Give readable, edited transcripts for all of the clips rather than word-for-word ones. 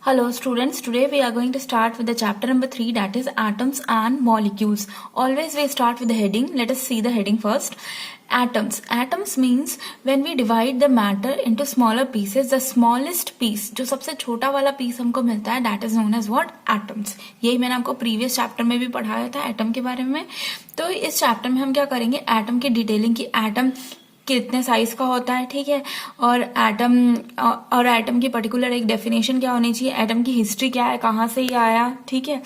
Hello students, today we are going to start with the chapter number 3, that is atoms and molecules. Always we start with the heading. Let us see the heading first. Atoms. Atoms means when we divide the matter into smaller pieces, the smallest piece, जो सबसे छोटा वाला piece हमको मिलता है, that is known as what? Atoms. यही मैंने आपको previous chapter में भी पढ़ाया था atom के बारे में. तो इस chapter में हम क्या करेंगे? atom की डिटेलिंग की, atom कितने साइज का होता है, ठीक है, और एटम की पर्टिकुलर एक डेफिनेशन क्या होनी चाहिए, एटम की हिस्ट्री क्या है, कहाँ से ये आया, ठीक है,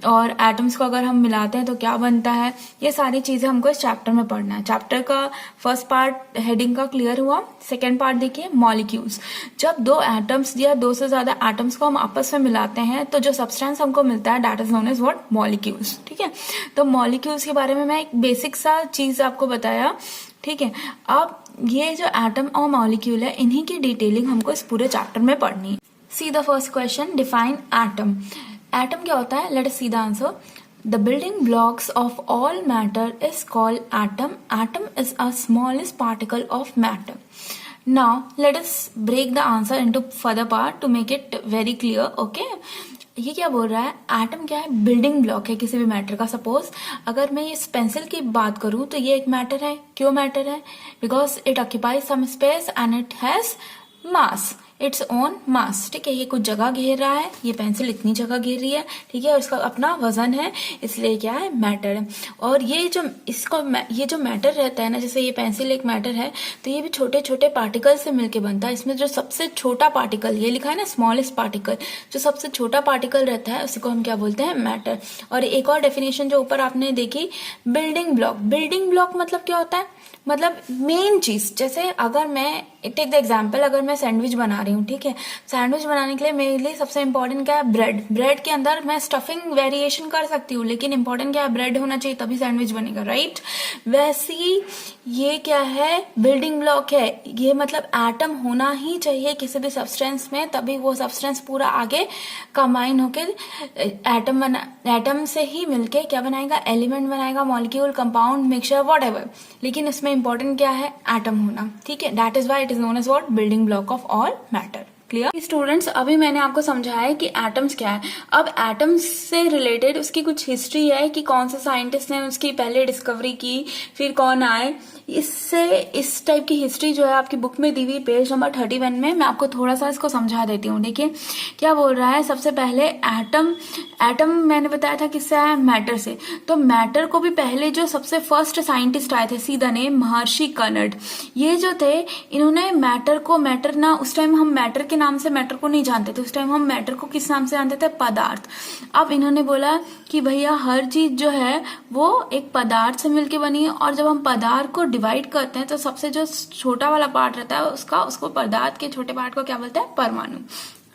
और एटम्स को अगर हम मिलाते हैं तो क्या बनता है, ये सारी चीजें हमको इस चैप्टर में पढ़ना है. चैप्टर का फर्स्ट पार्ट हेडिंग का क्लियर हुआ. सेकेंड पार्ट देखिए, मॉलिक्यूल्स. जब दो एटम्स या दो से ज्यादा एटम्स को हम आपस में मिलाते हैं तो जो सब्सटेंस हमको मिलता है that is known as what? Molecules. ठीक है, तो मॉलिक्यूल्स के बारे में मैं एक बेसिक सा चीज आपको बताया. ठीक है, अब ये जो एटम और मॉलिक्यूल है, इन्हीं की डिटेलिंग हमको इस पूरे चैप्टर में पढ़नी है. See the first question, define atom. Atom क्या होता है? Late us see the answer. The building blocks of all matter is called atom. Atom is a smallest particle of matter. Now let us break the answer into further part to make it very clear. Okay? ये क्या बोल रहा है? Atom क्या है? Building block है किसी भी मैटर का. सपोज अगर मैं इस पेंसिल की बात करूं तो ये एक मैटर है. क्यों मैटर है? Because it occupies some space and it has mass, its own mass. ठीक है, ये कुछ जगह घेर रहा है, ये पेंसिल इतनी जगह घेर रही है, ठीक है, और इसका अपना वजन है, इसलिए क्या है? मैटर है. और ये जो मैटर रहता है ना, जैसे ये पेंसिल एक मैटर है, तो ये भी छोटे छोटे पार्टिकल से मिलके बनता है. इसमें जो सबसे छोटा पार्टिकल, ये लिखा है ना स्मॉलेस्ट पार्टिकल, जो सबसे छोटा पार्टिकल रहता है उसी को हम क्या बोलते हैं? मैटर. और एक और डेफिनेशन जो ऊपर आपने देखी, बिल्डिंग ब्लॉक. बिल्डिंग ब्लॉक मतलब क्या होता है? मतलब मेन चीज. जैसे अगर मैं टेक द एग्जाम्पल, अगर मैं सैंडविच बना रही हूँ, ठीक है, सैंडविच बनाने के लिए मेरे लिए सबसे इंपॉर्टेंट क्या है? ब्रेड. ब्रेड के अंदर मैं स्टफिंग वेरिएशन कर सकती हूँ, लेकिन इंपॉर्टेंट क्या है? ब्रेड होना चाहिए, तभी सैंडविच बनेगा, राइट? वैसी ये क्या है? बिल्डिंग ब्लॉक है. ये मतलब एटम होना ही चाहिए किसी भी सब्सटेंस में, तभी वो सब्सटेंस पूरा आगे कंबाइन होके एटम से ही मिलके क्या बनाएगा? एलिमेंट बनाएगा, मॉलिक्यूल, कंपाउंड, मिक्सचर, व्हाटएवर. लेकिन इसमें इंपॉर्टेंट क्या है? एटम होना. ठीक है, that is why it is known as what? Building block of all matter. Clear students? अभी मैंने आपको समझाया है कि एटम्स क्या है. अब एटम्स से रिलेटेड उसकी कुछ हिस्ट्री है कि कौन से साइंटिस्ट ने उसकी पहले डिस्कवरी की, फिर कौन आए. इससे इस टाइप की हिस्ट्री जो है आपकी बुक में दी हुई पेज नंबर 31 में, मैं आपको थोड़ा सा इसको समझा देती हूँ. देखिए क्या बोल रहा है. सबसे पहले एटम मैंने बताया था किससे आया? मैटर से. तो मैटर को भी पहले जो सबसे फर्स्ट साइंटिस्ट आए थे, सी द नेम महर्षि कनड. ये जो थे, इन्होंने मैटर ना, उस टाइम हम मैटर के नाम से मैटर को नहीं जानते थे. उस टाइम हम मैटर को किस नाम से जानते थे? पदार्थ. अब इन्होंने बोला कि भैया हर चीज जो है वो एक पदार्थ से मिलके बनी है, और जब हम पदार्थ को डिवाइड करते हैं तो सबसे जो छोटा वाला पार्ट रहता है उसको पदार्थ के छोटे पार्ट को क्या बोलते हैं? परमाणु.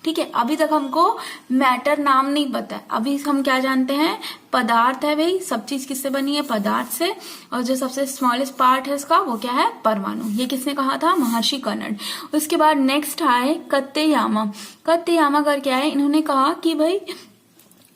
ठीक है, अभी तक हमको मैटर नाम नहीं पता है. अभी हम क्या जानते हैं? पदार्थ है भाई, सब चीज किससे बनी है? पदार्थ से. और जो सबसे स्मॉलेस्ट पार्ट है इसका, वो क्या है? परमाणु. ये किसने कहा था? महर्षि कनड. उसके बाद नेक्स्ट आए कत्तेयामा. कत्तेयामा कर क्या है? इन्होंने कहा कि भाई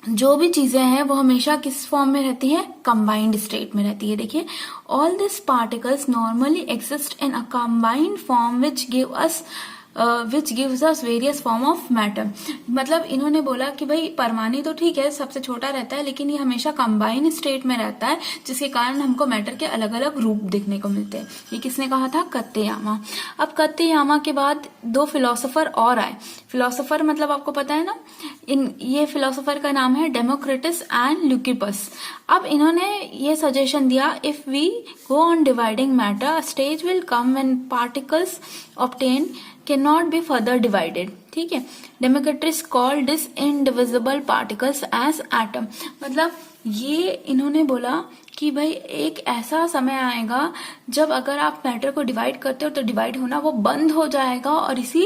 जो भी चीजें हैं वो हमेशा किस फॉर्म में रहती है? कंबाइंड स्टेट में रहती है. देखिए, all this particles normally exist in a combined form which gives us various form of matter. मतलब इन्होंने बोला कि भाई परमाणु तो ठीक है, सबसे छोटा रहता है, लेकिन ये हमेशा कंबाइंड स्टेट में रहता है, जिसके कारण हमको मैटर के अलग अलग रूप देखने को मिलते हैं. ये किसने कहा था? कत्तेयामा. अब कत्तेयामा के बाद दो फिलोसोफर और आए. फिलोसोफर मतलब आपको पता है ना, ये फिलोसोफर का नाम है डेमोक्रिटस एंड ल्यूकिपस. अब इन्होंने ये सजेशन दिया, if we go on dividing matter, stage will come when particles obtain cannot be further divided. ठीक है, Democritus called this indivisible particles as atom. मतलब ये इन्होंने बोला कि भाई एक ऐसा समय आएगा जब अगर आप मैटर को डिवाइड करते हो तो डिवाइड होना वो बंद हो जाएगा, और इसी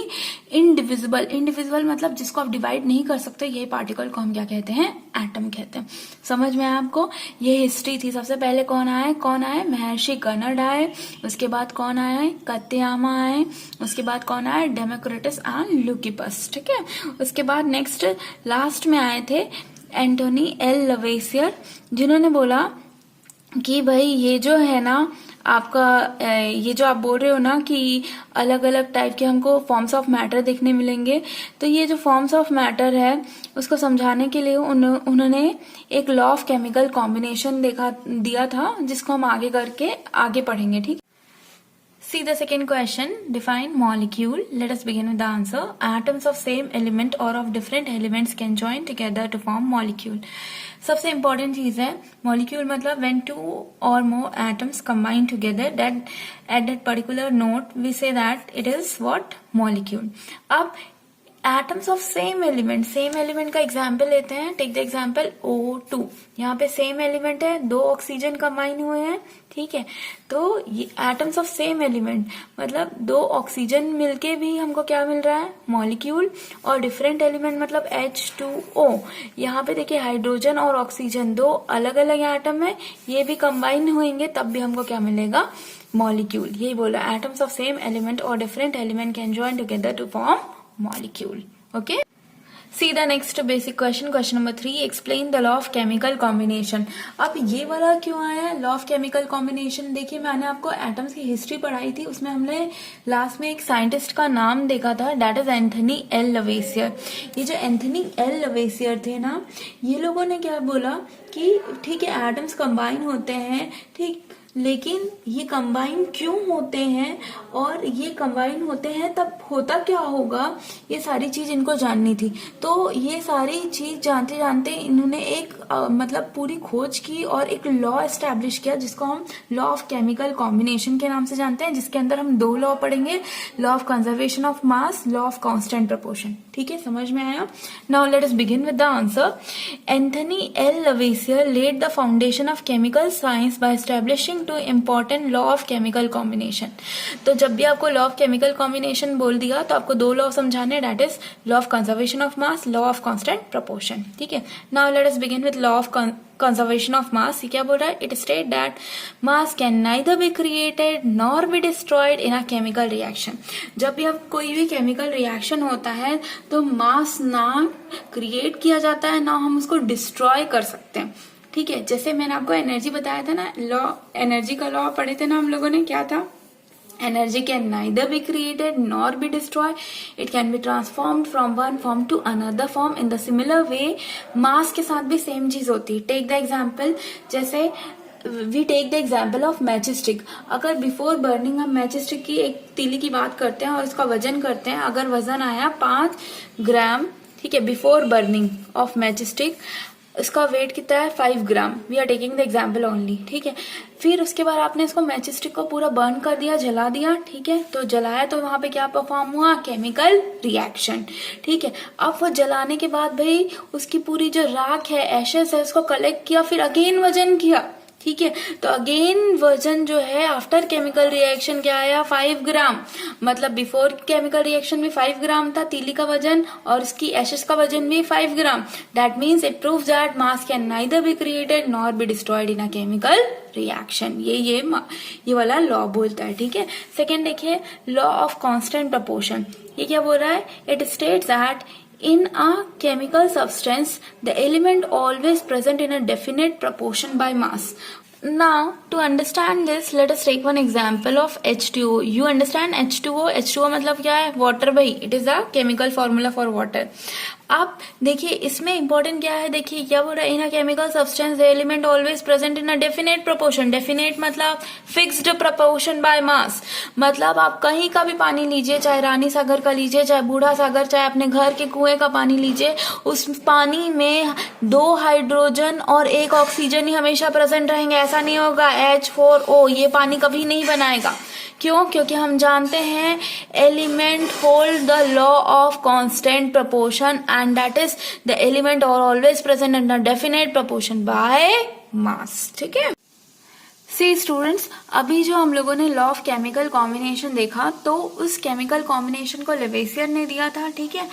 इनडिविजिबल मतलब जिसको आप डिवाइड नहीं कर सकते, ये पार्टिकल को हम क्या कहते हैं? एटम कहते हैं. समझ में आया आपको? ये हिस्ट्री थी. सबसे पहले कौन आए? महर्षि कनड आए. उसके बाद कौन आए? कत्तेयामा आए. उसके बाद कौन आए? Democritus and Leucippus. ठीक है, उसके बाद नेक्स्ट लास्ट में आए थे एंटोनी एल लवेसियर, जिन्होंने बोला कि भाई ये जो है ना आपका ये जो आप बोल रहे हो ना कि अलग अलग टाइप के हमको फॉर्म्स ऑफ मैटर देखने मिलेंगे, तो ये जो फॉर्म्स ऑफ मैटर है उसको समझाने के लिए उन्होंने एक लॉ ऑफ केमिकल कॉम्बिनेशन दिया था, जिसको हम आगे करके आगे पढ़ेंगे, ठीक। See the second question. Define molecule. Let us begin with the answer. Atoms of same element or of different elements can join together to form molecule. सबसे important चीज है molecule, मतलब when two or more atoms combine together that at that particular note we say that it is what? Molecule. अब atoms of same element का example लेते हैं. Take the example O2. यहाँ पे सेम एलिमेंट है, 2 oxygen combine हुए हैं, ठीक है. तो ये एटम्स ऑफ सेम एलिमेंट मतलब 2 ऑक्सीजन मिलके भी हमको क्या मिल रहा है? मॉलिक्यूल. और डिफरेंट एलिमेंट मतलब H2O. यहाँ पे देखिए हाइड्रोजन और ऑक्सीजन 2 अलग अलग एटम है, ये भी कंबाइन होंगे तब भी हमको क्या मिलेगा? मॉलिक्यूल. यही बोला, एटम्स ऑफ सेम एलिमेंट और different element can join together to form molecule. Okay. See the next basic question. Question number 3. Explain the law of chemical combination. अब ये वाला क्यों आया है लॉ ऑफ केमिकल कॉम्बिनेशन? देखिए मैंने आपको एटम्स की हिस्ट्री पढ़ाई थी, उसमें हमने लास्ट में एक साइंटिस्ट का नाम देखा था, डेट इज एंथनी एल लवेसियर. ये जो एंथनी एल लवेसियर थे ना, ये लोगों ने क्या बोला कि ठीक है एटम्स कंबाइन होते हैं, ठीक, लेकिन ये कंबाइन क्यों होते हैं और ये कंबाइन होते हैं तब होता क्या होगा, ये सारी चीज इनको जाननी थी. तो ये सारी चीज जानते जानते इन्होंने एक मतलब पूरी खोज की और एक लॉ एस्टैब्लिश किया, जिसको हम लॉ ऑफ केमिकल कॉम्बिनेशन के नाम से जानते हैं, जिसके अंदर हम 2 लॉ पढ़ेंगे, law of conservation of mass, law of constant proportion. ठीक है, समझ में आया? Now let us begin with the answer. Anthony L Lavoisier led the foundation of chemical science by establishing two important law of chemical combination. तो जब भी आपको law of chemical combination बोल दिया तो आपको 2 लॉ समझाने, that is law of conservation of mass, law of constant proportion. ठीक है, now let us begin with law of conservation of मास. ये क्या बोल रहा है? It state that mass can neither be created nor be destroyed in a chemical reaction. जब भी अब कोई भी केमिकल रिएक्शन होता है तो मास ना क्रिएट किया जाता है, ना हम उसको डिस्ट्रॉय कर सकते हैं. ठीक है, जैसे मैंने आपको एनर्जी बताया था ना, लॉ एनर्जी का लॉ पढ़े थे ना हम लोगों ने, क्या था? Energy can neither be created nor be destroy, it can be transformed from one form to another form. In the similar way mass के साथ भी सेम चीज होती है. टेक द एग्जाम्पल, जैसे we take the example of match stick. अगर before burning हम match stick की एक तीली की बात करते हैं और उसका वजन करते हैं, अगर वजन आया 5 ग्राम, ठीक है, before burning of match stick, इसका वेट कितना है? 5 gram. We are taking the example only. ठीक है, फिर उसके बाद आपने इसको मैच स्टिक को पूरा बर्न कर दिया, जला दिया. ठीक है, तो जलाया तो वहां पे क्या परफॉर्म हुआ? Chemical reaction. ठीक है, अब वो जलाने के बाद भाई उसकी पूरी जो राख है, एशेस है, उसको कलेक्ट किया, फिर अगेन वजन किया. ठीक है, तो अगेन वजन जो है आफ्टर केमिकल रिएक्शन क्या आया? 5 ग्राम. मतलब बिफोर केमिकल रिएक्शन में 5 ग्राम था तीली का वजन और उसकी एशेस का वजन भी 5 gram. That means it proves that mass can neither be created nor be destroyed in a chemical reaction. ये वाला लॉ बोलता है. ठीक है, सेकेंड देखिए, लॉ ऑफ कांस्टेंट प्रपोर्शन. ये क्या बोल रहा है? It states that in a chemical substance, the element always present in a definite proportion by mass. Now, to understand this, let us take one example of H2O. You understand H2O? H2O मतलब क्या है? Water भाई. It is a chemical formula for water. अब देखिए इसमें important क्या है, देखिए क्या बोल रहा है? In a chemical substance the element always present in a definite proportion. Definite मतलब फिक्स्ड प्रोपोर्शन बाय मास. मतलब आप कहीं का भी पानी लीजिए, चाहे रानी सागर का लीजिए, चाहे बूढ़ा सागर, चाहे अपने घर के कुएं का पानी लीजिए, उस पानी में 2 हाइड्रोजन और 1 ऑक्सीजन ही हमेशा प्रेजेंट रहेंगे. ऐसा नहीं होगा H4O, ये पानी कभी नहीं बनाएगा. क्यों? क्योंकि हम जानते हैं element hold the law of constant proportion and that is the element are always present in the definite proportion by mass. ठीक है, सी स्टूडेंट्स, अभी जो हम लोगों ने लॉ ऑफ केमिकल कॉम्बिनेशन देखा, तो उस केमिकल कॉम्बिनेशन को लेवेसियर ने दिया था. ठीक है,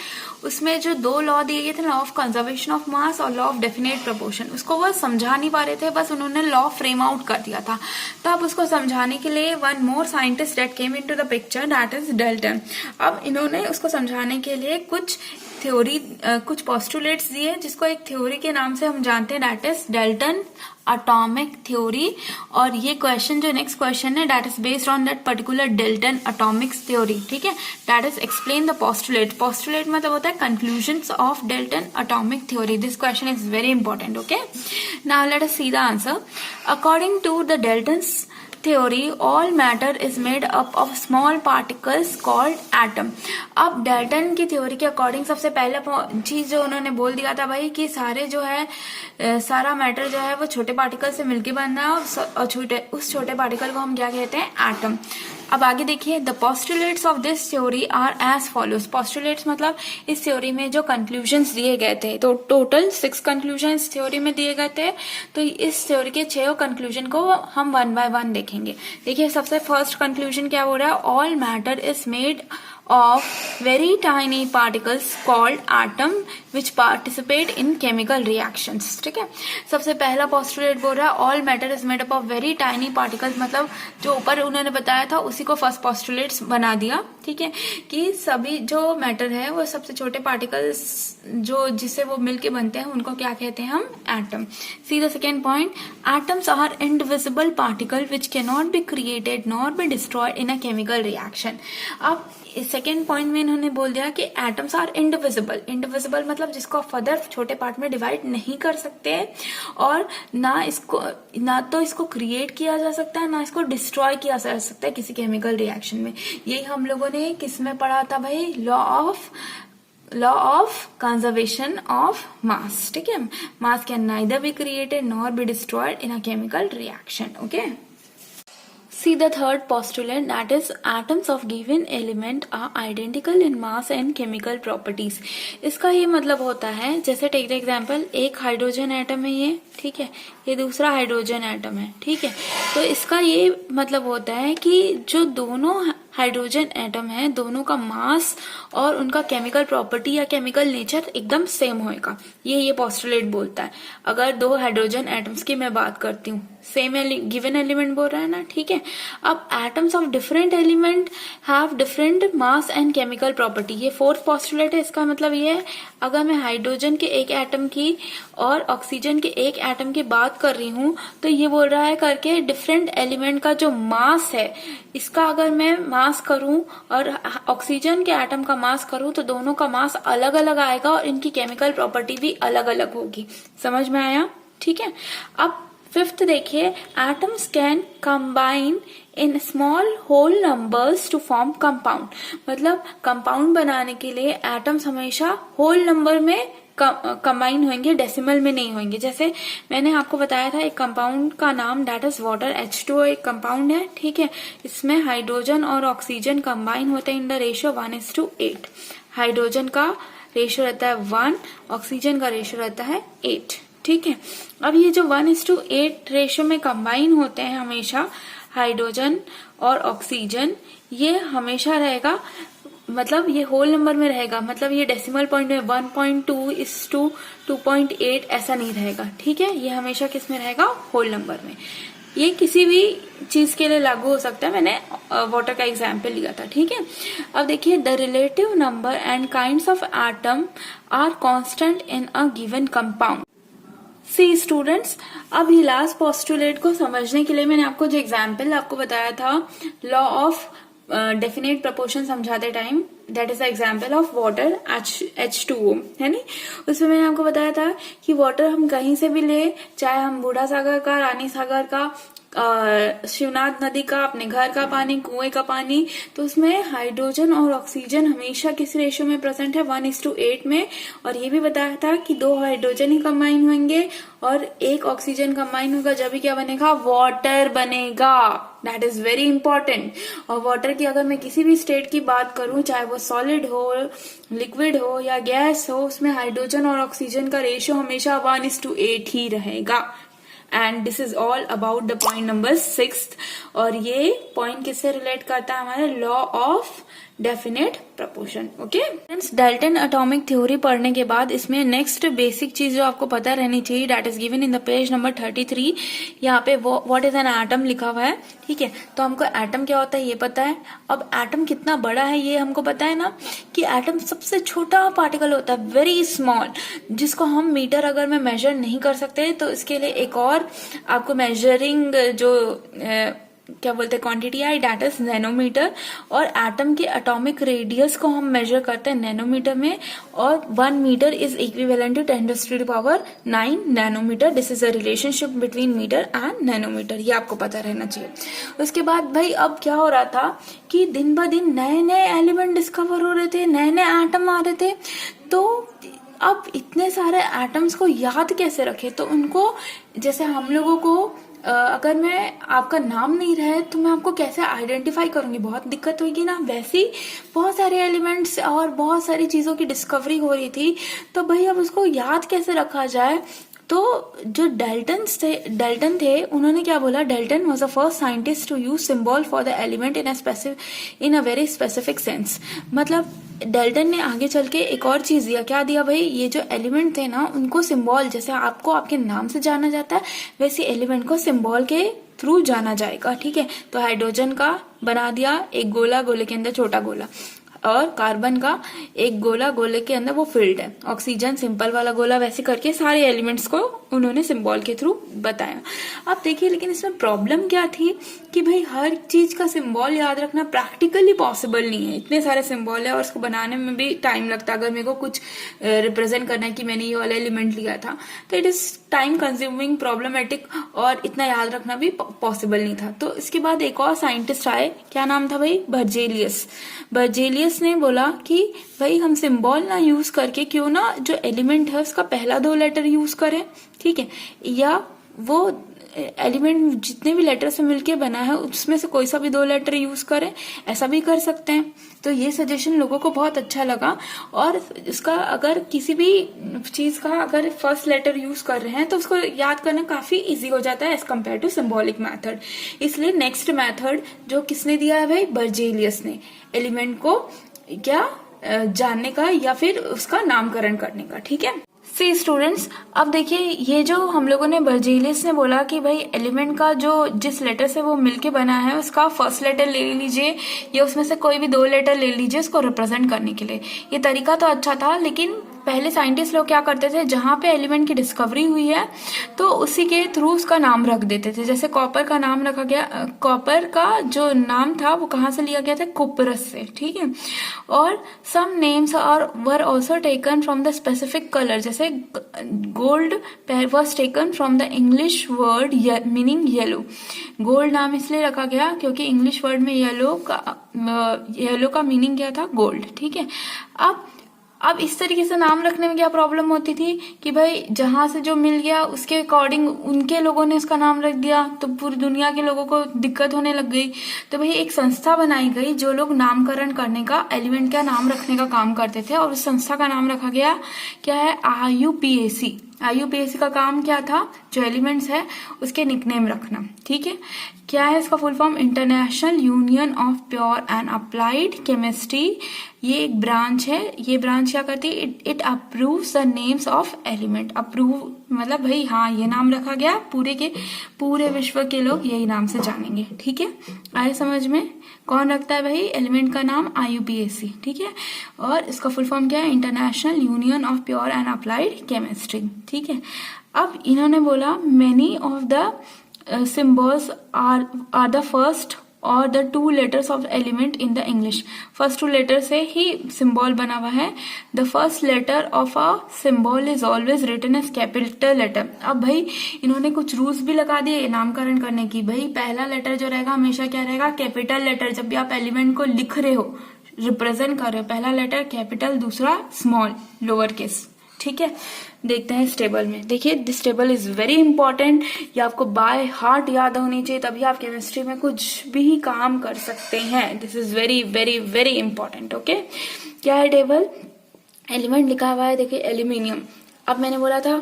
उसमें जो 2 लॉ दिए गए थे, लॉ ऑफ कंजर्वेशन ऑफ मास और लॉ ऑफ डेफिनेट प्रपोर्शन, उसको वो समझा नहीं पा रहे थे, बस उन्होंने लॉ फ्रेम आउट कर दिया था. तो अब उसको समझाने के लिए one more scientist that came into the picture, that is Dalton. अब इन्होंने उसको समझाने के लिए कुछ थ्योरी, कुछ पोस्टुलेट्स दिए जिसको एक थ्योरी के नाम से हम जानते हैं, that is Dalton atomic theory. और ये क्वेश्चन जो नेक्स्ट क्वेश्चन है that is based on that particular Dalton atomic theory, ठीक है। That is explain the postulate. Postulate मतलब होता है conclusions of Dalton atomic theory. This question is very important, okay. Now let us see the answer. According to the Dalton's theory all matter is made up of small particles called atom। अब Dalton की theory के according सबसे पहले चीज जो उन्होंने बोल दिया था भाई कि सारे जो है सारा मैटर जो है वो छोटे पार्टिकल से मिलके बनना है और उस छोटे पार्टिकल को हम क्या कहते हैं, एटम। अब आगे देखिए, the postulates of this theory are as follows. Postulates मतलब इस थ्योरी में जो कंक्लूजन्स दिए गए थे, तो टोटल 6 कंक्लूजन्स थ्योरी में दिए गए थे। तो इस थ्योरी के 6 कंक्लूजन को हम 1 बाय 1 देखेंगे। देखिए सबसे फर्स्ट कंक्लूजन क्या हो रहा है, all matter is made of very tiny particles called atom which participate in chemical reactions, ठीक है। सबसे पहला पोस्टुलेट बोल रहा है all matter is made up of very tiny particles, मतलब जो ऊपर उन्होंने बताया था उसी को फर्स्ट पोस्टुलेट्स बना दिया, ठीक है, कि सभी जो मैटर है वो सबसे छोटे पार्टिकल्स जो जिससे वो मिलके बनते हैं उनको क्या कहते हैं हम, atom. See the second point, atoms are invisible particle which can not be created nor be destroyed in a chemical reaction. अब सेकेंड पॉइंट में इन्होंने बोल दिया कि एटम्स आर इंडिविजिबल। इंडिविजिबल मतलब जिसको फर्दर छोटे पार्ट में डिवाइड नहीं कर सकते और ना तो इसको क्रिएट किया जा सकता है ना इसको डिस्ट्रॉय किया जा सकता है किसी केमिकल रिएक्शन में। यही हम लोगों ने किस में पढ़ा था भाई, लॉ ऑफ कंजर्वेशन ऑफ मास, ठीक है। मास can neither be created nor be destroyed in a chemical reaction, okay. See the third postulate, that is atoms of given element are identical in mass and chemical properties। इसका ये मतलब होता है, जैसे take the example, एक hydrogen atom है ये, ठीक है, ये दूसरा हाइड्रोजन एटम है, ठीक है। तो इसका ये मतलब होता है कि जो दोनों हाइड्रोजन एटम है दोनों का मास और उनका केमिकल प्रॉपर्टी या केमिकल नेचर एकदम सेम होएगा। ये पोस्टुलेट बोलता है। अगर 2 हाइड्रोजन एटम्स की मैं बात करती हूँ, सेम गिवन एलिमेंट बोल रहा है ना, ठीक है। अब atoms of different element have different mass and chemical property. ये फोर्थ पोस्टुलेट है। इसका मतलब ये है, अगर मैं हाइड्रोजन के एक एटम की और ऑक्सीजन के एक एटम की बात कर रही हूँ तो ये बोल रहा है करके डिफरेंट एलिमेंट का जो मास है, इसका अगर मैं मास करूं और ऑक्सीजन के एटम का मास करूं तो दोनों का मास अलग अलग आएगा और इनकी केमिकल प्रॉपर्टी भी अलग अलग होगी। समझ में आया, ठीक है। अब फिफ्थ देखिए, atoms can combine in small whole numbers to form compound. मतलब कंपाउंड बनाने के लिए एटम्स हमेशा होल नंबर में कंबाइन होंगे, डेसिमल में नहीं होंगे। जैसे मैंने आपको बताया था एक कंपाउंड का नाम, दैट इज वाटर, H2O एक कंपाउंड है, ठीक है। इसमें हाइड्रोजन और ऑक्सीजन कंबाइन होते हैं इन द रेशियो 1:8। हाइड्रोजन का रेशियो रहता है 1, ऑक्सीजन का रेशियो रहता है 8, ठीक है। अब ये जो 1:8 रेशियो में कंबाइन होते हैं हमेशा हाइड्रोजन और ऑक्सीजन, ये हमेशा रहेगा, मतलब ये होल नंबर में रहेगा, मतलब ये डेसिमल पॉइंट में 1.2:2.8 ऐसा नहीं रहेगा, ठीक है। ये हमेशा किस में रहेगा, होल नंबर में। ये किसी भी चीज के लिए लागू हो सकता है, मैंने वाटर का एग्जाम्पल लिया था, ठीक है। अब देखिए, the relative number and kinds of atom are constant in a given compound. See students, अब ये लास्ट पोस्टुलेट को समझने के लिए मैंने आपको जो एग्जाम्पल आपको बताया था, लॉ ऑफ डेफिनेट प्रपोर्शन समझाते time, that is the example of water H2O, है नी। उसमें मैंने आपको बताया था कि वाटर हम कहीं से भी ले, चाहे हम बूढ़ा सागर का, रानी सागर का, शिवनाथ नदी का, अपने घर का पानी, कुएं का पानी, तो उसमें हाइड्रोजन और ऑक्सीजन हमेशा किस रेशियो में प्रेजेंट है, 1:8 में। और ये भी बताया था कि 2 हाइड्रोजन ही कंबाइन होंगे और 1 ऑक्सीजन कंबाइन होगा, जब भी क्या बनेगा, वाटर बनेगा। That is very important. और वाटर की अगर मैं किसी भी स्टेट की बात करूं, चाहे वो सॉलिड हो, लिक्विड हो या गैस हो, उसमें हाइड्रोजन और ऑक्सीजन का रेशियो हमेशा 1:8 ही रहेगा। And this is all about the point number 6। और ये पॉइंट किससे रिलेट करता है, हमारे law of definite proportion. Okay friends, Dalton atomic theory पढ़ने के बाद इसमें नेक्स्ट बेसिक चीज जो आपको पता रहनी चाहिए, that is given in the page number 33। यहाँ पे व्हाट इज एन एटम लिखा हुआ है। ठीक है, तो हमको एटम क्या होता है ये पता है। अब एटम कितना बड़ा है ये हमको पता है ना, कि एटम सबसे छोटा पार्टिकल होता है, वेरी स्मॉल, जिसको हम मीटर अगर में मेजर नहीं कर सकते तो इसके लिए एक और आपको मेजरिंग जो क्या बोलते हैं क्वांटिटी है, दैट इज नैनोमीटर। और एटम के एटॉमिक रेडियस को हम मेजर करते हैं नैनोमीटर में, और 1 मीटर इज इक्विवेलेंट टू 10⁻⁹ नैनोमीटर। This is a relationship between metre and nanometre, ये आपको पता रहना चाहिए। उसके बाद भाई अब क्या हो रहा था कि दिन ब दिन नए नए एलिमेंट डिस्कवर हो रहे थे, नए नए एटम आ रहे थे। तो अब इतने सारे एटम्स को याद कैसे रखे, तो उनको जैसे हम लोगों को अगर मैं आपका नाम नहीं रहे तो मैं आपको कैसे आइडेंटिफाई करूंगी, बहुत दिक्कत होगी ना। वैसे ही बहुत सारे एलिमेंट्स और बहुत सारी चीजों की डिस्कवरी हो रही थी, तो भाई अब उसको याद कैसे रखा जाए। तो जो डाल्टन थे उन्होंने क्या बोला, Dalton was the first scientist to use symbol for the element in a very specific sense. मतलब डाल्टन ने आगे चल के एक और चीज दिया, क्या दिया भाई, ये जो एलिमेंट थे ना उनको सिंबल, जैसे आपको आपके नाम से जाना जाता है वैसे एलिमेंट को सिंबल के थ्रू जाना जाएगा। ठीक है, तो हाइड्रोजन का बना दिया एक गोला, गोले के अंदर छोटा गोला, और कार्बन का एक गोला, गोले के अंदर वो फील्ड है, ऑक्सीजन सिंपल वाला गोला, वैसे करके सारे एलिमेंट्स को उन्होंने सिंबल के थ्रू बताया। अब देखिए लेकिन इसमें प्रॉब्लम क्या थी कि भाई हर चीज का सिंबल याद रखना प्रैक्टिकली पॉसिबल नहीं है, इतने सारे सिंबल है और उसको बनाने में भी टाइम लगता है। अगर मेरे को कुछ रिप्रेजेंट करना है कि मैंने ये वाला एलिमेंट लिया था तो it is time consuming, problematic, और इतना याद रखना भी पॉसिबल नहीं था। तो इसके बाद एक और साइंटिस्ट आए, क्या नाम था भाई, बर्जेलियस ने बोला कि भाई हम सिंबल ना यूज करके क्यों ना जो एलिमेंट है उसका पहला 2 लेटर यूज करें। ठीक है, या वो एलिमेंट जितने भी लेटर से मिलके बना है उसमें से कोई सा भी 2 लेटर यूज करें, ऐसा भी कर सकते हैं। तो ये सजेशन लोगों को बहुत अच्छा लगा, और इसका अगर किसी भी चीज का अगर फर्स्ट लेटर यूज कर रहे हैं तो उसको याद करना काफी इजी हो जाता है as compare to symbolic method. इसलिए नेक्स्ट मेथड जो किसने दिया है भाई, बर्जेलियस ने, एलिमेंट को क्या जानने का या फिर उसका नामकरण करने का। ठीक है, सी स्टूडेंट्स, अब देखिए ये जो हम लोगों ने बर्जेलियस ने बोला कि भाई एलिमेंट का जो जिस लेटर से वो मिलके बना है उसका फर्स्ट लेटर ले लीजिए या उसमें से कोई भी 2 लेटर ले लीजिए उसको रिप्रेजेंट करने के लिए। ये तरीका तो अच्छा था, लेकिन पहले साइंटिस्ट लोग क्या करते थे, जहां पे एलिमेंट की डिस्कवरी हुई है तो उसी के थ्रू उसका नाम रख देते थे। जैसे कॉपर का नाम रखा गया, कॉपर का जो नाम था वो कहाँ से लिया गया था, कुपरस से। ठीक है, और some names are were also taken from the specific colour, जैसे gold was taken from the English word meaning yellow. Gold नाम इसलिए रखा गया क्योंकि इंग्लिश वर्ड में येलो का मीनिंग क्या था, गोल्ड। ठीक है, अब इस तरीके से नाम रखने में क्या प्रॉब्लम होती थी कि भाई जहां से जो मिल गया उसके अकॉर्डिंग उनके लोगों ने उसका नाम रख दिया तो पूरी दुनिया के लोगों को दिक्कत होने लग गई। तो भाई एक संस्था बनाई गई जो लोग नामकरण करने का, एलिमेंट का नाम रखने का काम करते थे, और उस संस्था का नाम रखा गया क्या है, IUPAC। IUPAC का काम क्या था, जो एलिमेंट्स है उसके निकनेम रखना। ठीक है, क्या है इसका full form, international union of pure and applied chemistry. ये एक ब्रांच है, ये ब्रांच क्या करती है, it approves the names of element. Approve मतलब भाई हाँ ये नाम रखा गया, पूरे विश्व के लोग यही नाम से जानेंगे। ठीक है, आए समझ में, कौन रखता है भाई एलिमेंट का नाम, IUPAC। ठीक है, और इसका फुल फॉर्म क्या है, international union of pure and applied chemistry. ठीक है, अब इन्होंने बोला many of the symbols are the first or the 2 letters of element in the English। first 2 letter से ही symbol बना हुआ है। the first letter of a symbol is always written as capital letter। अब भाई इन्होंने कुछ रूल्स भी लगा दिए नामकरण करने की। भाई पहला लेटर जो रहेगा हमेशा क्या रहेगा, कैपिटल लेटर। जब भी आप एलिमेंट को लिख रहे हो, रिप्रेजेंट कर रहे हो, पहला लेटर कैपिटल, दूसरा स्मॉल लोअर केस। ठीक है, देखते हैं इस टेबल में। देखिए this table is very important, ये आपको बाय हार्ट याद होनी चाहिए, तभी आप केमिस्ट्री में कुछ भी काम कर सकते हैं। This is very very very important. Okay, क्या है टेबल, एलिमेंट लिखा हुआ है, देखिए एल्यूमिनियम। अब मैंने बोला था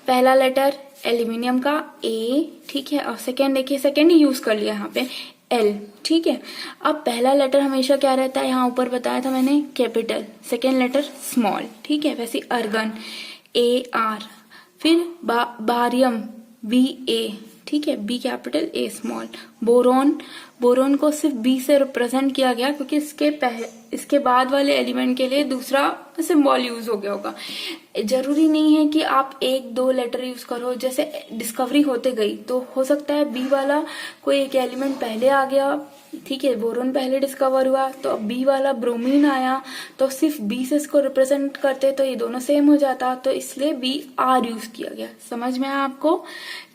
पहला लेटर एल्यूमिनियम का A। ठीक है, और सेकेंड देखिए, सेकेंड ही यूज कर लिया यहाँ पे, L, ठीक है। अब पहला लेटर हमेशा क्या रहता है, यहाँ ऊपर बताया था मैंने, कैपिटल, सेकेंड लेटर स्मॉल, ठीक है। वैसे अर्गन AR, फिर बारियम BA, ठीक है, B capital A small. Boron को सिर्फ B से रिप्रेजेंट किया गया क्योंकि इसके बाद वाले एलिमेंट के लिए दूसरा सिंबल यूज हो गया होगा। जरूरी नहीं है कि आप 1-2 लेटर यूज करो, जैसे डिस्कवरी होते गई तो हो सकता है B वाला कोई एक एलिमेंट पहले आ गया, ठीक है, बोरोन पहले डिस्कवर हुआ तो अब B वाला ब्रोमीन आया, तो सिर्फ B से इसको रिप्रेजेंट करते तो ये दोनों सेम हो जाता, तो इसलिए BR यूज किया गया। समझ में आया आपको?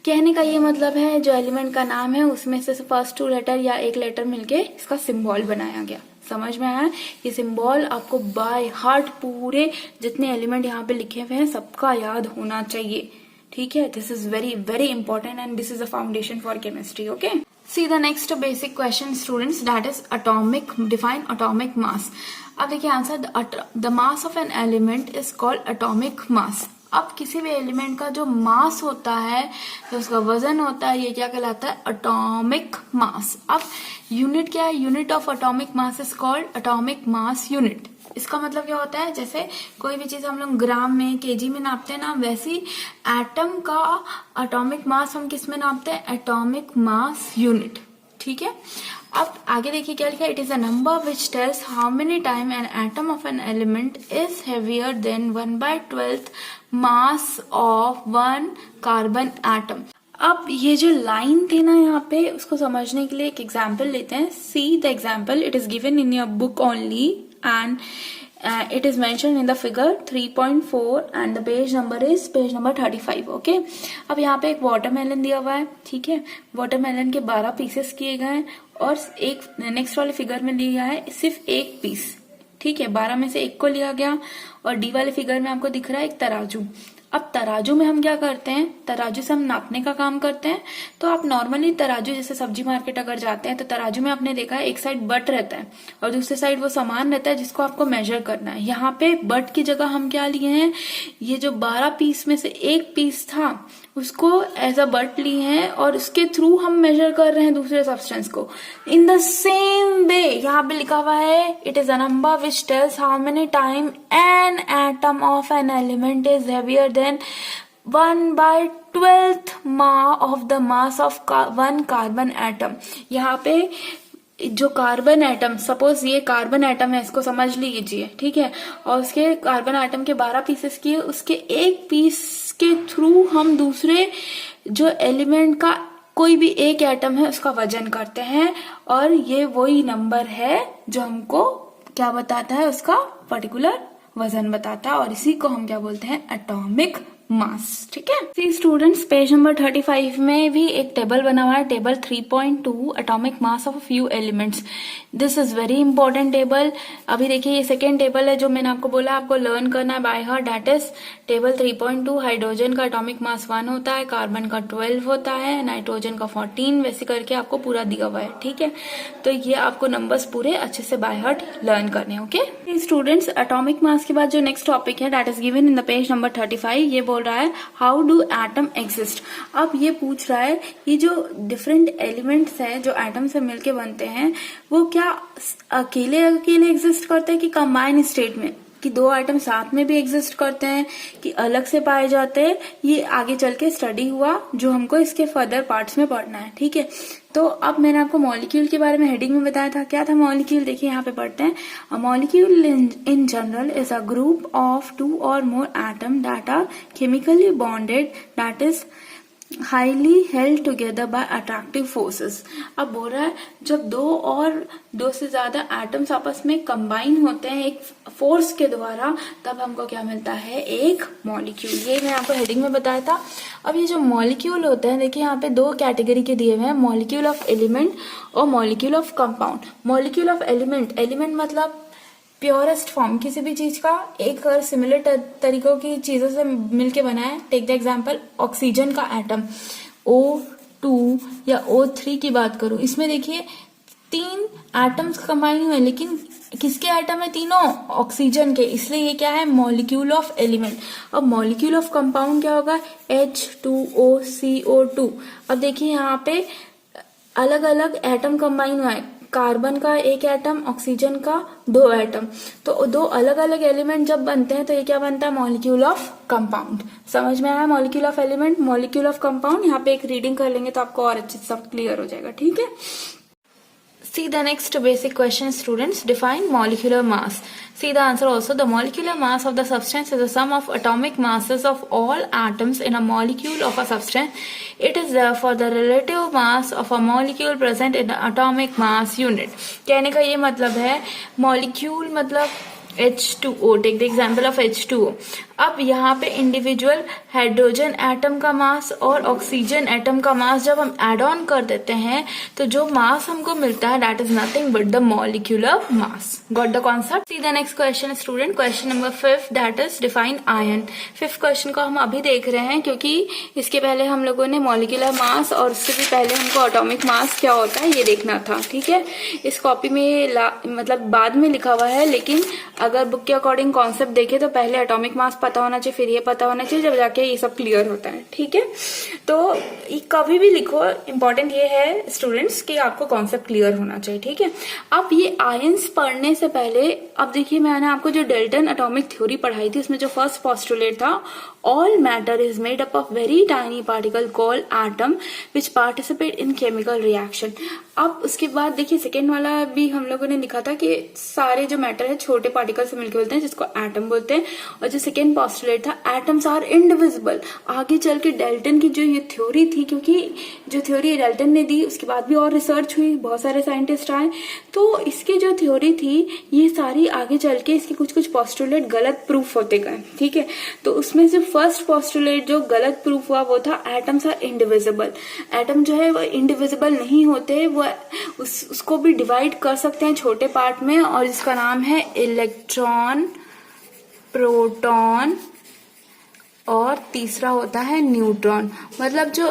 कहने का ये मतलब है जो एलिमेंट का नाम है उसमें से फर्स्ट 2 लेटर या एक लेटर मिलके इसका सिंबल बनाया गया। समझ में आया? ये सिंबल आपको बाय हार्ट पूरे जितने एलिमेंट यहाँ पे लिखे हुए हैं सबका याद होना चाहिए, ठीक है। This is very very important and this is a foundation for chemistry, okay. See the next basic question students, that is atomic, define atomic mass. अब देखिए answer, the mass of an element is called atomic mass. अब किसी भी element का जो मास होता है, जो उसका वजन होता है, ये क्या कहलाता है? Atomic mass. अब यूनिट क्या है? Unit of atomic mass is called atomic mass unit. इसका मतलब क्या होता है, जैसे कोई भी चीज हम लोग ग्राम में केजी में नापते हैं ना, वैसी एटम का एटॉमिक मास हम किस में नापते हैं? एटॉमिक मास यूनिट, ठीक है। अब आगे देखिए क्या लिखा है, it is a number which tells how many time an atom of an element is heavier than 1/12 mass of 1 carbon atom. अब ये जो लाइन थी ना यहाँ पे, उसको समझने के लिए एक एग्जाम्पल लेते हैं। See the example, it is given in your book only and it is mentioned in the figure 3.4 and the page number is page number 35, okay। अब यहाँ पे एक वाटरमेलन दिया हुआ है, ठीक है। वाटरमेलन के 12 पीसेस किए गए हैं और एक नेक्स्ट वाले फिगर में लिया है सिर्फ एक पीस, ठीक है। 12 में से एक को लिया गया और डी वाले फिगर में आपको दिख रहा है एक तराजू। अब तराजू में हम क्या करते हैं, तराजू से हम नापने का काम करते हैं। तो आप नॉर्मली तराजू, जैसे सब्जी मार्केट अगर जाते हैं तो तराजू में आपने देखा है एक साइड बट रहता है और दूसरी साइड वो सामान रहता है जिसको आपको मेजर करना है। यहाँ पे बट की जगह हम क्या लिए हैं, ये जो 12 पीस में से एक पीस था उसको एज अ बट ली है और उसके थ्रू हम मेजर कर रहे हैं दूसरे सब्सटेंस को। इन द सेम वे यहाँ पे लिखा हुआ है, it is a number which tells how many time an atom of an element is heavier than 1/12 of the mass of 1 carbon atom. यहाँ पे जो कार्बन एटम, सपोज ये कार्बन एटम है, इसको समझ लीजिए, ठीक है, और उसके कार्बन एटम के 12 पीसेस किए, उसके एक पीस के थ्रू हम दूसरे जो एलिमेंट का कोई भी एक एटम है उसका वजन करते हैं और ये वही नंबर है जो हमको क्या बताता है, उसका पर्टिकुलर वजन बताता है और इसी को हम क्या बोलते हैं, एटॉमिक मास, ठीक है। सी स्टूडेंट्स, पेज नंबर 35 में भी एक टेबल बना हुआ है, table 3.2 atomic mass of few elements. This is very important table. अभी देखिए ये सेकेंड टेबल है जो मैंने आपको बोला आपको लर्न करना है by heart, that is table 3.2। Hydrogen का एटॉमिक मास 1 होता है, कार्बन का 12 होता है, नाइट्रोजन का 14, वैसे करके आपको पूरा दिया हुआ है, ठीक है। तो ये आपको नंबर्स पूरे अच्छे से बाय हार्ट लर्न करने हैं, ओके स्टूडेंट्स। एटॉमिक मास के बाद जो नेक्स्ट टॉपिक है that is given in the page number 35। ये बोल रहा है हाउ डू एटम एग्जिस्ट। अब ये पूछ रहा है ये जो डिफरेंट एलिमेंट्स है जो एटम से मिलके बनते हैं वो क्या अकेले अकेले एग्जिस्ट करते हैं कि कंबाइन स्टेट में, कि 2 आइटम साथ में भी एग्जिस्ट करते हैं कि अलग से पाए जाते हैं। ये आगे चल के स्टडी हुआ जो हमको इसके फर्दर पार्ट्स में पढ़ना है, ठीक है। तो अब मैंने आपको मॉलिक्यूल के बारे में हेडिंग में बताया था, क्या था मॉलिक्यूल, देखिए यहाँ पे पढ़ते हैं। A molecule in general is a group of 2 or more atom that are chemically bonded that is highly held together by attractive forces. अब बोल रहा है जब 2 से ज्यादा एटम्स आपस में कंबाइन होते हैं एक फोर्स के द्वारा, तब हमको क्या मिलता है, एक मॉलिक्यूल। ये मैं आपको हेडिंग में बताया था। अब ये जो मॉलिक्यूल होते हैं, देखिए यहाँ पे 2 कैटेगरी के दिए हुए हैं, मॉलिक्यूल ऑफ एलिमेंट और molecule of compound. Molecule of element, element मतलब प्योरेस्ट फॉर्म किसी भी चीज का, एक सिमिलर तरीकों की चीजों से मिलके बना है। टेक द एग्जांपल ऑक्सीजन का एटम O2 या O3 की बात करूं, इसमें देखिए 3 एटम्स कंबाइन हुए, लेकिन किसके एटम है, तीनों ऑक्सीजन के, इसलिए ये क्या है, मॉलिक्यूल ऑफ एलिमेंट। अब मॉलिक्यूल ऑफ कंपाउंड क्या होगा, H2O CO2। अब देखिए यहाँ पे अलग अलग एटम कंबाइन हुआ है, कार्बन का एक एटम, ऑक्सीजन का 2 एटम, तो 2 अलग अलग एलिमेंट जब बनते हैं तो ये क्या बनता है, मॉलिक्यूल ऑफ कंपाउंड। समझ में आया molecule of element, molecule of compound. यहाँ पे एक रीडिंग कर लेंगे तो आपको और अच्छे से सब क्लियर हो जाएगा, ठीक है। See the next basic question, students. Define molecular mass. See the answer also. The molecular mass of the substance is the sum of atomic masses of all atoms in a molecule of a substance. It is therefore the relative mass of a molecule present in the atomic mass unit. कहने का ये मतलब है, molecule मतलब H2O, take the example of H2O। अब यहाँ पे individual hydrogen atom का मास और ऑक्सीजन एटम का मास जब हम एड ऑन कर देते हैं तो जो मास हमको मिलता है that is nothing but the molecular mass. Got the concept. See the next question student, question number 5 that is define ion. 5th question को हम अभी देख रहे हैं क्योंकि इसके पहले हम लोगों ने मॉलिक्यूलर मास और उससे भी पहले हमको एटॉमिक मास क्या होता है ये देखना था, ठीक है। इस कॉपी में मतलब बाद में लिखा हुआ है, लेकिन अगर बुक के अकॉर्डिंग कॉन्सेप्ट देखे तो पहले एटॉमिक मास पता होना चाहिए, फिर ये पता होना चाहिए, जब जाके ये सब क्लियर होता है, ठीक है। तो ये कभी भी लिखो, इंपॉर्टेंट ये है स्टूडेंट्स कि आपको कॉन्सेप्ट क्लियर होना चाहिए, ठीक है। अब ये आयंस पढ़ने से पहले अब देखिए, मैंने आपको जो डेल्टन एटॉमिक थ्योरी पढ़ाई थी उसमें जो फर्स्ट पोस्टुलेट था, all matter is made up of very tiny particle called atom which participate in chemical reaction. अब उसके बाद देखिए सेकेंड वाला भी हम लोगों ने लिखा था कि सारे जो मैटर है छोटे पार्टिकल से मिलकर बोलते हैं, जिसको एटम बोलते हैं। और जो सेकेंड पोस्टुलेट था, एटम्स आर इनडिविजिबल। आगे चल के डेल्टन की जो ये थ्योरी थी, क्योंकि जो थ्योरी डेल्टन ने दी उसके बाद भी और रिसर्च हुई, बहुत सारे साइंटिस्ट आए, तो इसकी जो थ्योरी थी ये सारी आगे चल के इसके कुछ कुछ पोस्टुलेट गलत प्रूफ होते गए, ठीक है। तो उसमें से फर्स्ट पोस्टुलेट जो गलत प्रूफ हुआ वो था एटम्स आर इंडिविजिबल। एटम जो है वो इंडिविजिबल नहीं होते, वो उसको भी डिवाइड कर सकते हैं छोटे पार्ट में, और जिसका नाम है इलेक्ट्रॉन, प्रोटॉन और तीसरा होता है न्यूट्रॉन। मतलब जो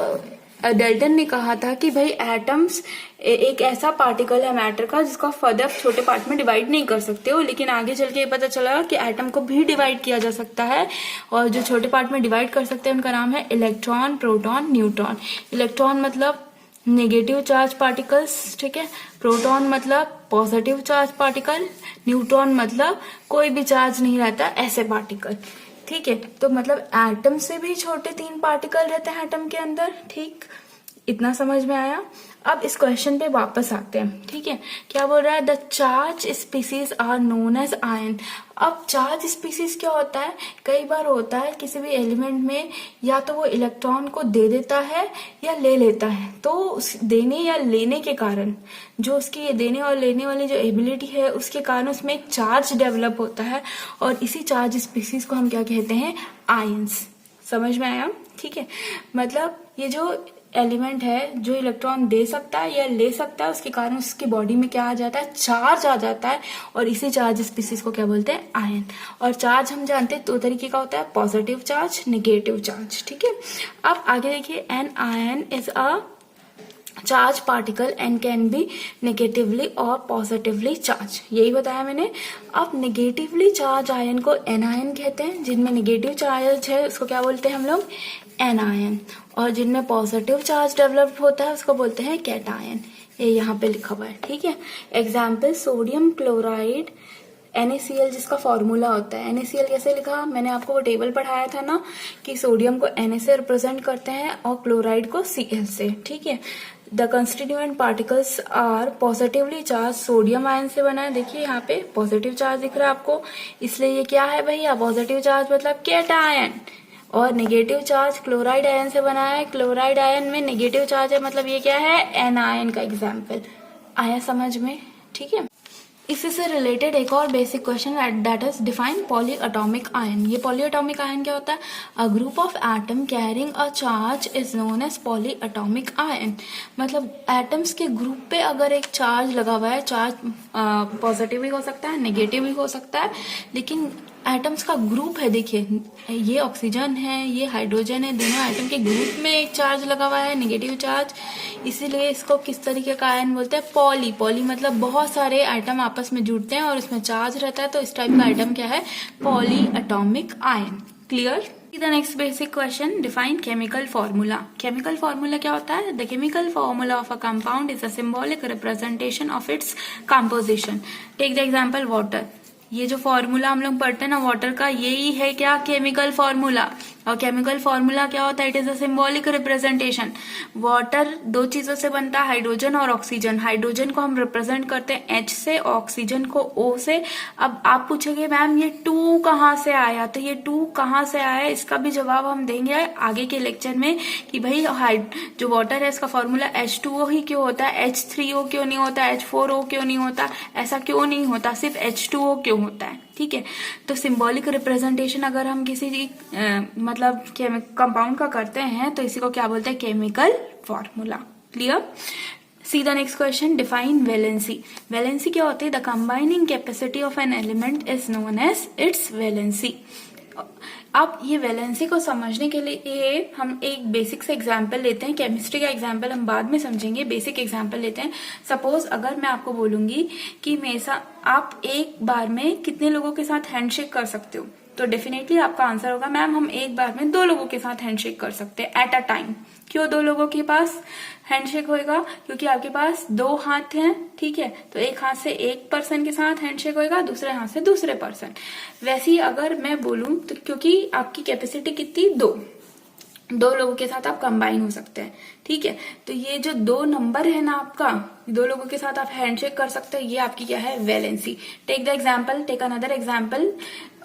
डेल्टन ने कहा था कि भाई एटम्स एक ऐसा पार्टिकल है मैटर का जिसको फर्दर छोटे पार्ट में डिवाइड नहीं कर सकते हो, लेकिन आगे चल के ये पता चला कि एटम को भी डिवाइड किया जा सकता है, और जो छोटे पार्ट में डिवाइड कर सकते हैं उनका नाम है इलेक्ट्रॉन, प्रोटॉन, न्यूट्रॉन। इलेक्ट्रॉन मतलब नेगेटिव चार्ज पार्टिकल्स, ठीक है। प्रोटॉन मतलब पॉजिटिव चार्ज पार्टिकल, न्यूट्रॉन मतलब कोई भी चार्ज नहीं रहता ऐसे पार्टिकल, ठीक है। तो मतलब एटम से भी छोटे 3 पार्टिकल रहते हैं एटम के अंदर, ठीक। इतना समझ में आया। अब इस क्वेश्चन पे वापस आते हैं, ठीक है। क्या बोल रहा है, the charge species are known as ion. अब चार्ज स्पीसीज क्या होता है, कई बार होता है किसी भी एलिमेंट में या तो वो इलेक्ट्रॉन को दे देता है या ले लेता है, तो उस देने या लेने के कारण जो उसकी ये देने और लेने वाली जो एबिलिटी है उसके कारण उसमें एक चार्ज डेवलप होता है, और इसी चार्ज स्पीसीज को हम क्या कहते हैं, आयंस। समझ में आया, ठीक है। मतलब ये जो एलिमेंट है जो इलेक्ट्रॉन दे सकता है या ले सकता है, उसके कारण उसकी बॉडी में क्या आ जाता है, चार्ज आ जाता है, और इसी चार्ज स्पीसीज को क्या बोलते हैं, आयन। और चार्ज हम जानते हैं 2 तरीके का होता है, पॉजिटिव चार्ज, नेगेटिव चार्ज, ठीक है। अब आगे देखिए, an ion is a charge particle and can be negatively और पॉजिटिवली चार्ज, यही बताया मैंने। अब नेगेटिवली चार्ज आयन को एनायन कहते हैं, जिनमें नेगेटिव चार्ज है उसको क्या बोलते हैं हम लोग, एनायन, और जिनमें पॉजिटिव चार्ज डेवलप होता है उसको बोलते हैं कैटायन। ये यहाँ पे लिखा हुआ है, ठीक है। एग्जाम्पल, सोडियम क्लोराइड NaCl जिसका फॉर्मूला होता है। NaCl कैसे लिखा, मैंने आपको वो टेबल पढ़ाया था ना कि सोडियम को Na से रिप्रेजेंट करते हैं और क्लोराइड को Cl से, ठीक है। The constituent particles are positively charge, sodium ion से बना है, देखिए यहाँ पे पॉजिटिव चार्ज दिख रहा है आपको, इसलिए ये क्या है भैया, पॉजिटिव चार्ज मतलब कैटायन। और नेगेटिव चार्ज क्लोराइड आयन से बना है, क्लोराइड आयन में नेगेटिव चार्ज है, मतलब ये क्या है, एनायन का एग्जाम्पल। आया समझ में, ठीक है। इसी से रिलेटेड एक और basic question that is define polyatomic ion. ये पॉलीएटॉमिक आयन क्या होता है, a group of atom carrying a charge is known as polyatomic ion. मतलब एटम्स के ग्रुप पे अगर एक चार्ज लगा हुआ है, चार्ज पॉजिटिव भी हो सकता है, नेगेटिव भी हो सकता है, लेकिन एटम्स का ग्रुप है, देखिए ये ऑक्सीजन है, ये हाइड्रोजन है, दोनों एटम के ग्रुप में एक चार्ज लगा हुआ है, नेगेटिव चार्ज, इसीलिए इसको किस तरीके का आयन बोलते हैं, पॉली। पॉली मतलब बहुत सारे एटम आपस में जुड़ते हैं और उसमें चार्ज रहता है, तो इस टाइप का आइटम क्या है, poly atomic ion. Clear. The next basic question, define chemical formula. Chemical formula क्या होता है? The chemical formula of a compound is a symbolic representation of its composition. Take the example water. ये जो formula हम लोग पढ़ते हैं ना वाटर का, यही है क्या? Chemical formula. और केमिकल फॉर्मूला क्या होता है? It is a symbolic representation. Water दो चीजों से बनता है, हाइड्रोजन और ऑक्सीजन. हाइड्रोजन को हम रिप्रेजेंट करते हैं H से, ऑक्सीजन को O से. अब आप पूछेंगे मैम ये 2 कहाँ से आया? तो ये 2 कहाँ से आया, इसका भी जवाब हम देंगे आगे के लेक्चर में कि भाई जो वाटर है इसका फॉर्मूला H2O ही क्यों होता है, H3O क्यों नहीं होता, H4O क्यों नहीं होता, ऐसा क्यों नहीं होता, सिर्फ H2O क्यों होता है. ठीक है, तो सिंबॉलिक रिप्रेजेंटेशन अगर हम किसी मतलब कंपाउंड का करते हैं तो इसी को क्या बोलते हैं? Chemical formula. Clear? See the next question, define valency. Valency क्या होती है? The combining capacity of an element is known as its valency. अब ये वैलेंसी को समझने के लिए हम एक बेसिक से एग्जाम्पल लेते हैं. केमिस्ट्री का एग्जाम्पल हम बाद में समझेंगे, बेसिक एग्जाम्पल लेते हैं. सपोज अगर मैं आपको बोलूंगी कि आप एक बार में कितने लोगों के साथ हैंडशेक कर सकते हो, तो डेफिनेटली आपका आंसर होगा मैम हम एक बार में 2 लोगों के साथ हैंडशेक कर सकते हैं एट अ टाइम. क्यों 2 लोगों के पास हैंडशेक होएगा? क्योंकि आपके पास 2 हाथ हैं. ठीक है, तो एक हाथ से एक पर्सन के साथ हैंडशेक होएगा, दूसरे हाथ से दूसरे पर्सन. वैसे ही अगर मैं बोलूं तो क्योंकि आपकी कैपेसिटी कितनी? 2 लोगों के साथ आप कंबाइन हो सकते हैं. ठीक है, तो ये जो 2 नंबर है ना आपका, 2 लोगों के साथ आप हैंडशेक कर सकते हैं, ये आपकी क्या है? Valency. Take another example,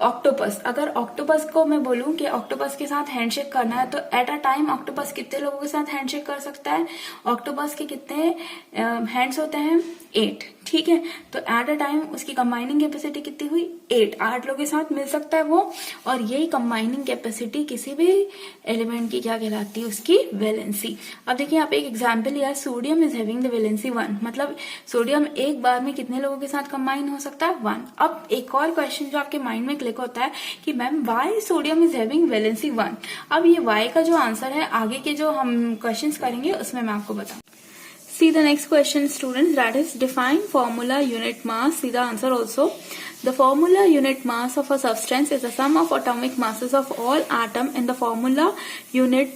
octopus. अगर ऑक्टोपस को मैं बोलूं कि ऑक्टोपस के साथ हैंडशेक करना है तो एट अ टाइम ऑक्टोपस कितने लोगों के साथ हैंडशेक कर सकता है? ऑक्टोपस के कितने हैंड्स होते हैं? 8. ठीक है, तो एट अ टाइम उसकी कंबाइनिंग कैपेसिटी कितनी हुई? 8 लोगों के साथ मिल सकता है वो. और यही कंबाइनिंग कैपेसिटी किसी भी एलिमेंट की क्या कहलाती है? उसकी वैलेंसी. अब देखिए आप एक एग्जाम्पल लिया, sodium is having the valency 1. मतलब सोडियम एक बार में कितने लोगों के साथ कंबाइन हो सकता है? 1. अब एक और क्वेश्चन जो आपके माइंड में क्लिक होता है कि ma'am Y sodium is having valency 1. अब ये वाई का जो आंसर है आगे के जो हम क्वेश्चंस करेंगे उसमें मैं आपको बताऊं. See the next question, students, that is define formula unit mass. See the answer also. The formula unit mass of a substance is the sum of atomic masses of all atom in the formula unit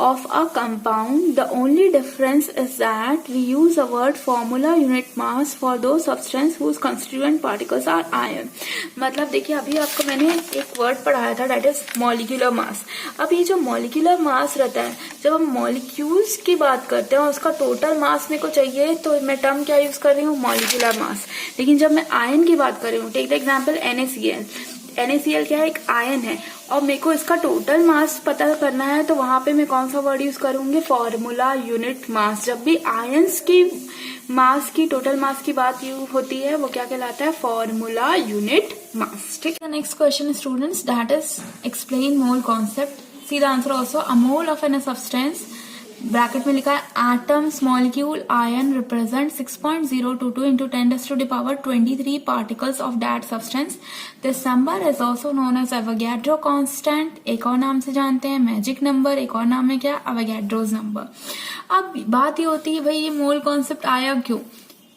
of a compound. The only difference is that we use the word formula unit mass for those substance whose constituent particles are ion. मतलब देखिए अभी आपको मैंने एक word पढ़ाया था, that is molecular mass. अब ये जो molecular mass रहता है, जब हम molecules की बात करते हैं और उसका total mass मेरे को चाहिए तो मैं टर्म क्या यूज कर रही हूँ? molecular mass. लेकिन जब मैं आयन की बात कर रही हूँ, take the example NaCl. NaCl क्या है? एक आयन है और मेरे को इसका टोटल मास पता करना है तो वहां पे मैं कौन सा वर्ड यूज करूंगी? फॉर्मूला यूनिट मास. जब भी आयंस की मास की टोटल मास की बात होती है वो क्या कहलाता है? Formula unit mass. ठीक है, next question students, that is explain mole concept. See the answer also. A mole of an substance, bracket में लिखा है atoms, molecule, ion represent 6.022 into 10⁻23 particles of that substance. This number is also known as Avogadro constant. एक और नाम से जानते हैं magic number, एक और नाम है क्या? अवोगैड्रोज नंबर. अब बात ये होती है भाई ये मोल कॉन्सेप्ट आया क्यों?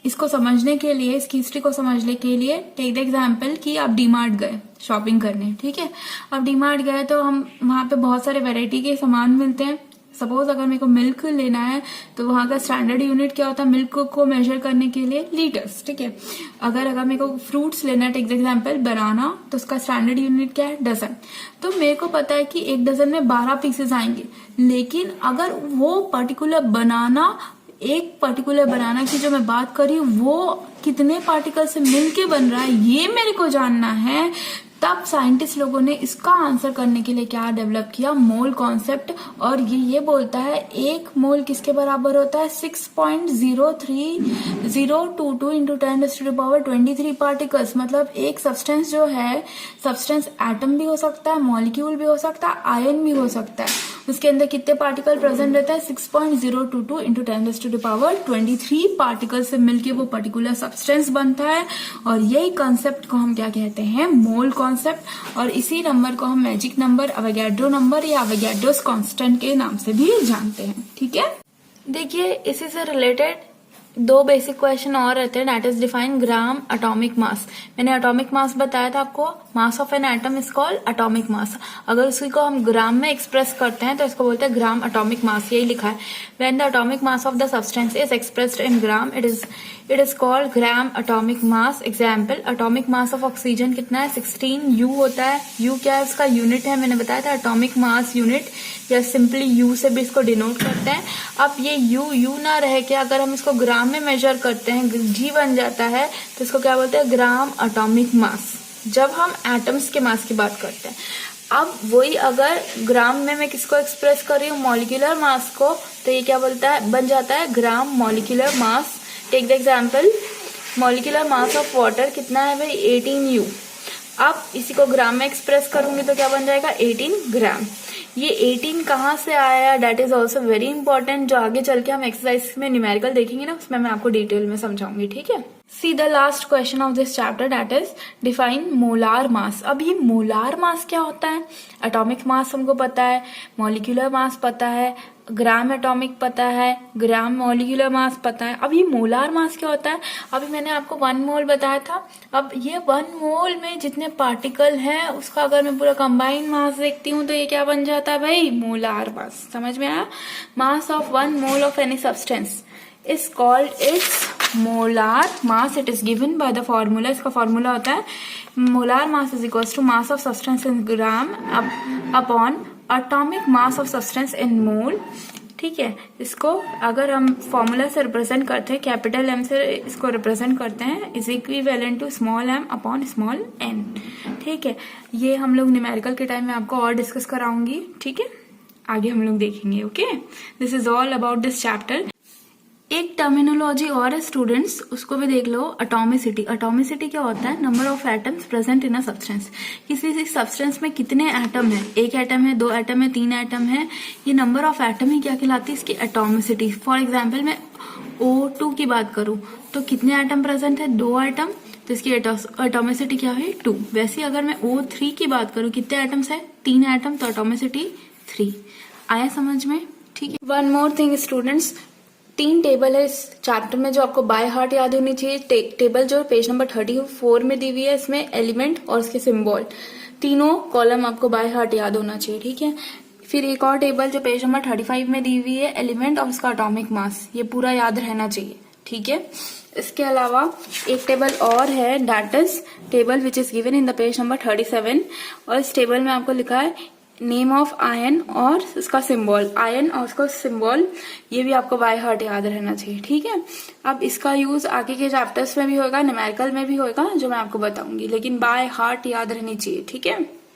इसको समझने के लिए, इसकी हिस्ट्री को समझने के लिए टेक द एग्जाम्पल कि आप डीमार्ट गए शॉपिंग करने. ठीक है, अब डीमार्ट गए तो हम वहां पे बहुत सारे वेराइटी के सामान मिलते हैं. सपोज अगर मेरे को मिल्क लेना है तो वहां का स्टैंडर्ड यूनिट क्या होता है? मिल्क को मेजर करने के लिए लीटर्स. ठीक है, अगर मेरे को फ्रूट्स लेना है, टेक एग्जाम्पल बनाना, तो उसका स्टैंडर्ड यूनिट क्या है? डजन. तो मेरे को पता है कि एक डजन में 12 पीसेस आएंगे. लेकिन अगर वो पर्टिकुलर बनाना की जो मैं बात कर रही हूँ वो कितने पार्टिकल से मिलके बन रहा है ये मेरे को जानना है, तब साइंटिस्ट लोगों ने इसका आंसर करने के लिए क्या डेवलप किया? Mole concept. और ये बोलता है एक मोल किसके बराबर होता है? 6.03022 into 10⁻23 पार्टिकल्स. मतलब एक सब्सटेंस जो है, सब्सटेंस एटम भी हो सकता है, मॉलिक्यूल भी हो सकता है, आयन भी हो सकता है. उसके अंदर कितने पार्टिकल प्रेजेंट रहता है? 6.022 into 10⁻23 पार्टिकल से मिलके वो पर्टिकुलर सब्सटेंस बनता है. और यही कॉन्सेप्ट को हम क्या कहते हैं? Mole concept. और इसी नंबर को हम मैजिक नंबर, अवोगैड्रो नंबर या अवोगैड्रोस कांस्टेंट के नाम से भी जानते हैं. ठीक है, देखिए इसी से रिलेटेड दो बेसिक क्वेश्चन और रहते हैं, that is define gram atomic mass. मैंने एटॉमिक मास बताया था आपको, mass of an atom is called atomic mass. अगर उसी को हम ग्राम में एक्सप्रेस करते हैं तो इसको बोलते हैं ग्राम एटॉमिक मास, यही लिखा है। When the atomic mass of the substance is expressed in gram it is called gram atomic mass. Example, atomic mass of oxygen कितना है 16 U होता है। U क्या है, उसका यूनिट है, मैंने बताया था एटॉमिक मास यूनिट, या सिंपली U से भी इसको डिनोट करते हैं। अब ये U ना रह के अगर हम इसको ग्राम में मेजर करते हैं, G बन जाता है, तो इसको क्या बोलते हैं, ग्राम एटॉमिक मास, जब हम एटम्स के मास की बात करते हैं। अब वही अगर ग्राम में मैं किसको एक्सप्रेस कर रही हूँ, मॉलिक्यूलर मास को, तो ये क्या बोलता है, बन जाता है gram molecular mass. Take the example, molecular mass of water कितना है भाई 18 U। अब इसी को ग्राम में एक्सप्रेस करूंगी तो क्या बन जाएगा 18 ग्राम। ये 18 कहाँ से आया, that is also very important, जो आगे चल के हम एक्सरसाइज में न्यूमेरिकल देखेंगे ना, उसमें मैं आपको डिटेल में समझाऊंगी, ठीक है। See the last question of this chapter, that is define molar mass. अब ये मोलार मास क्या होता है, एटॉमिक मास हमको पता है, मॉलिक्यूलर मास पता है, ग्राम एटॉमिक पता है, ग्राम मॉलिक्यूलर मास पता है। अब ये मोलार मास क्या होता है, अभी मैंने आपको 1 मोल बताया था। अब ये 1 मोल में जितने पार्टिकल हैं उसका अगर मैं पूरा कंबाइंड मास देखती हूँ तो ये क्या बन जाता है भाई, मोलार मास। समझ में आया, mass of 1 mole of any substance is called its molar mass. It is given by the formula, इसका फॉर्मूला होता है molar mass is equal to mass of substance in gram upon atomic mass of substance in mole. ठीक है, इसको अगर हम formula से represent करते हैं, कैपिटल M से इसको रिप्रेजेंट करते हैं, is equivalent to small m upon small n। ठीक है, ये हम लोग न्यूमेरिकल के टाइम में आपको और डिस्कस कराऊंगी, ठीक है, आगे हम लोग देखेंगे। Okay, this is all about this chapter. एक टर्मिनोलॉजी और है स्टूडेंट्स, उसको भी देख लो, एटॉमिसिटी। एटॉमिसिटी क्या होता है, number of atoms present in a substance. किसी सब्सटेंस में कितने एटम है, 1 एटम है, 2 एटम है, 3 एटम है, ये नंबर ऑफ एटम ही क्या कहलाती है, इसकी एटॉमिसिटी। फॉर एग्जाम्पल मैं O2 की बात करूं तो कितने एटम प्रेजेंट है, 2 एटम, तो इसकी एटॉमिसिटी क्या है 2। वैसे अगर मैं O3 की बात करूं, कितने एटम्स है, 3 एटम, तो एटॉमिसिटी 3। आया समझ में, ठीक है। One more thing students, 3 table है इस चैप्टर में जो आपको बाय हार्ट याद होनी चाहिए। टेबल जो पेज नंबर 34 में दी हुई है, इसमें एलिमेंट और इसके सिंबल, तीनों कॉलम आपको बाय हार्ट याद होना चाहिए, ठीक है। फिर एक और टेबल जो पेज नंबर 35 में दी हुई है, एलिमेंट और उसका एटॉमिक मास, ये पूरा याद रहना चाहिए, ठीक है। इसके अलावा एक टेबल और है, that is table which is given in the page number 37, और इस टेबल में आपको लिखा है नेम ऑफ आयन और उसका सिंबल, आयन और उसका सिंबल, ये भी आपको बाय हार्ट याद रहना चाहिए, ठीक है। अब इसका यूज आगे के चैप्टर्स में भी होगा, न्यूमेरिकल में भी होगा, जो मैं आपको बताऊंगी, लेकिन बाय हार्ट याद रहनी चाहिए, ठीक है।